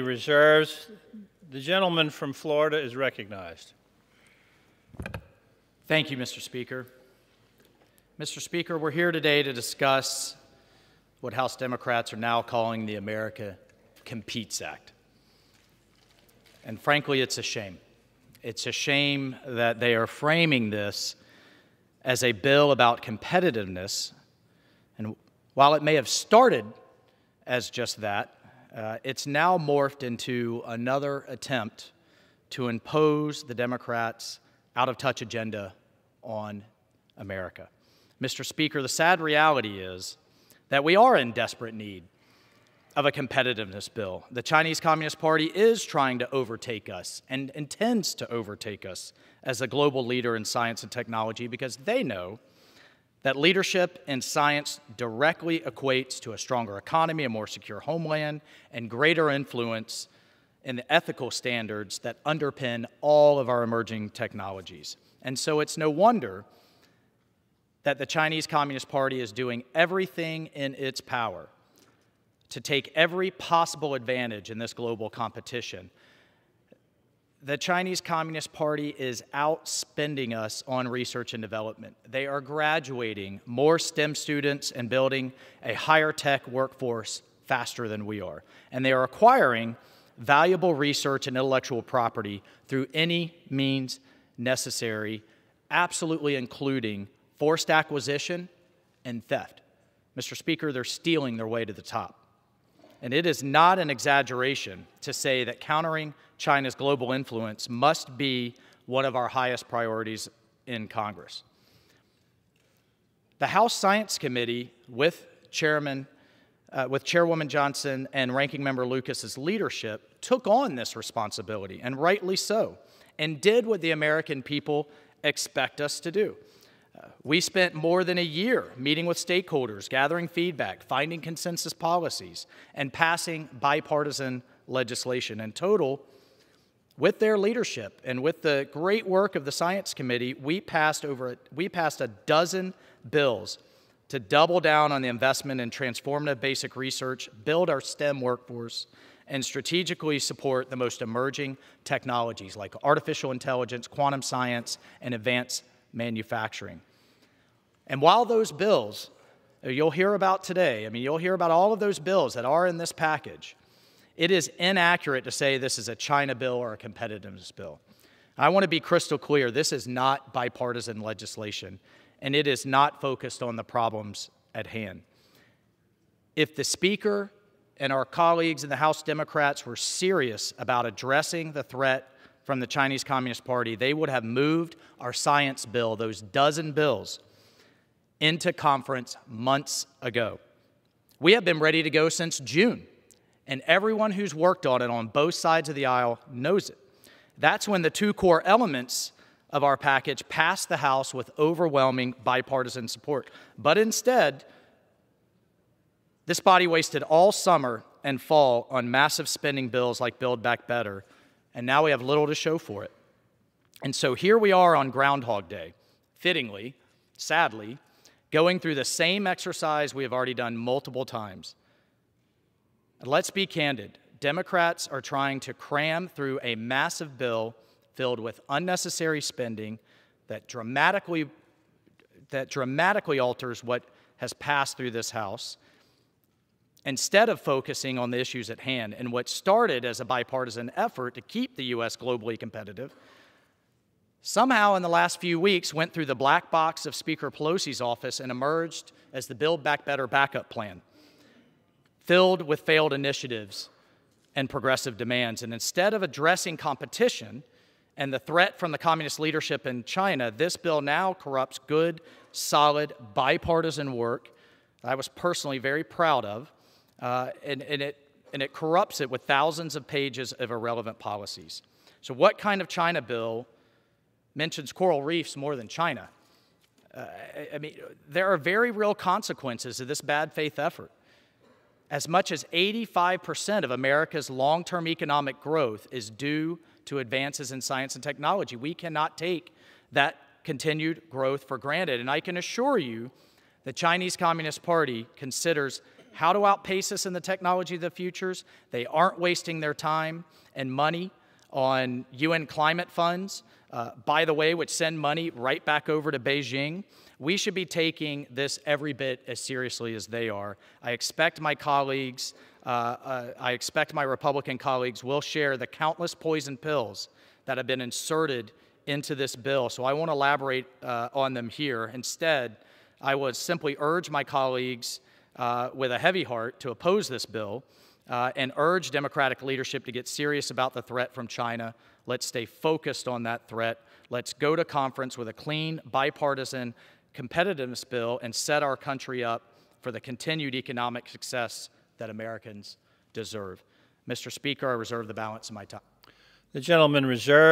Reserves. The gentleman from Florida is recognized. Thank you, Mr. Speaker. Mr. Speaker, we're here today to discuss what House Democrats are now calling the America Competes Act. And frankly, it's a shame. It's a shame that they are framing this as a bill about competitiveness. And while it may have started as just that, it's now morphed into another attempt to impose the Democrats' out-of-touch agenda on America. Mr. Speaker, the sad reality is that we are in desperate need of a competitiveness bill. The Chinese Communist Party is trying to overtake us and intends to overtake us as a global leader in science and technology because they know that leadership in science directly equates to a stronger economy, a more secure homeland, and greater influence in the ethical standards that underpin all of our emerging technologies. And so it's no wonder that the Chinese Communist Party is doing everything in its power to take every possible advantage in this global competition. The Chinese Communist Party is outspending us on research and development. They are graduating more STEM students and building a higher tech workforce faster than we are. And they are acquiring valuable research and intellectual property through any means necessary, absolutely including forced acquisition and theft. Mr. Speaker, they're stealing their way to the top. And it is not an exaggeration to say that countering China's global influence must be one of our highest priorities in Congress. The House Science Committee, with Chairwoman Johnson and Ranking Member Lucas's leadership, took on this responsibility, and rightly so, and did what the American people expect us to do. We spent more than a year meeting with stakeholders, gathering feedback, finding consensus policies, and passing bipartisan legislation. In total, with their leadership and with the great work of the Science Committee, we passed a dozen bills to double down on the investment in transformative basic research, build our STEM workforce, and strategically support the most emerging technologies like artificial intelligence, quantum science, and advanced manufacturing. And while those bills you'll hear about today, you'll hear about all of those bills that are in this package, it is inaccurate to say this is a China bill or a competitiveness bill. I want to be crystal clear, this is not bipartisan legislation, and it is not focused on the problems at hand. If the Speaker and our colleagues in the House Democrats were serious about addressing the threat from the Chinese Communist Party, they would have moved our science bill, those dozen bills, into conference months ago. We have been ready to go since June, and everyone who's worked on it on both sides of the aisle knows it. That's when the two core elements of our package passed the House with overwhelming bipartisan support. But instead, this body wasted all summer and fall on massive spending bills like Build Back Better, and now we have little to show for it. And so here we are on Groundhog Day, fittingly, sadly, going through the same exercise we have already done multiple times. And let's be candid. Democrats are trying to cram through a massive bill filled with unnecessary spending that dramatically alters what has passed through this House, instead of focusing on the issues at hand. And what started as a bipartisan effort to keep the U.S. globally competitive somehow in the last few weeks went through the black box of Speaker Pelosi's office and emerged as the Build Back Better backup plan, filled with failed initiatives and progressive demands. And instead of addressing competition and the threat from the communist leadership in China, this bill now corrupts good, solid, bipartisan work I was personally very proud of, and it corrupts it with thousands of pages of irrelevant policies. So what kind of China bill mentions coral reefs more than China? There are very real consequences of this bad faith effort. As much as 85% of America's long-term economic growth is due to advances in science and technology. We cannot take that continued growth for granted. And I can assure you the Chinese Communist Party considers how to outpace us in the technology of the futures. They aren't wasting their time and money on UN climate funds, by the way, which send money right back over to Beijing. We should be taking this every bit as seriously as they are. I expect my colleagues, I expect my Republican colleagues will share the countless poison pills that have been inserted into this bill, so I won't elaborate on them here. Instead, I would simply urge my colleagues with a heavy heart to oppose this bill and urge Democratic leadership to get serious about the threat from China. Let's stay focused on that threat. Let's go to conference with a clean, bipartisan competitiveness bill and set our country up for the continued economic success that Americans deserve. Mr. Speaker, I reserve the balance of my time. The gentleman reserves.